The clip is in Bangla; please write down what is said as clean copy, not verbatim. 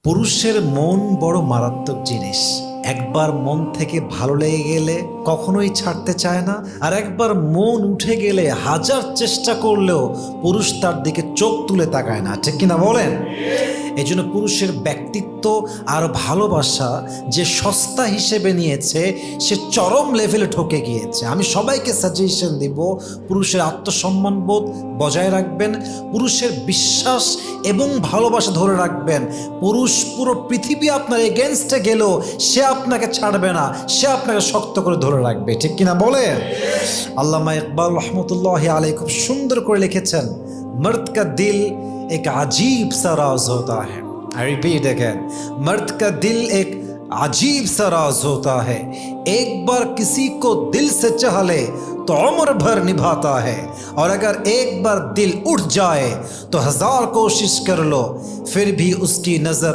পুরুষের মন বড় মারাত্মক জিনিস। একবার মন থেকে ভালো লেগে গেলে কখনোই ছাড়তে চায় না, আর একবার মন উঠে গেলে হাজার চেষ্টা করলেও পুরুষ তার দিকে চোখ তুলে তাকায় না, ঠিক কিনা বলেন? এই জন্য পুরুষের ব্যক্তিত্ব আর ভালোবাসা যে সস্তা হিসেবে নিয়েছে সে চরম লেভেলে ঠকে গিয়েছে। আমি সবাইকে সাজেশন দিব, পুরুষের আত্মসম্মান বোধ বজায় রাখবেন, পুরুষের বিশ্বাস এবং ভালোবাসা ধরে রাখবেন। পুরুষ পুরো পৃথিবী আপনার এগেনস্টে গেলেও সে আপনাকে ছাড়বে না, সে আপনাকে শক্ত করে ধরে রাখবে, ঠিক কিনা বলেন? আল্লামা ইকবাল রহমতুল্লাহ আলাইহি খুব সুন্দর করে লিখেছেন, मर्द का दिल एक अजीब सा राज होता है। आई रिपीट अगेन, मर्द का दिल एक अजीब सा राज होता है। एक बार किसी को दिल से चाह ले तो उम्र भर निभाता है, और अगर एक बार दिल उठ जाए तो हजार कोशिश कर लो फिर भी उसकी नजर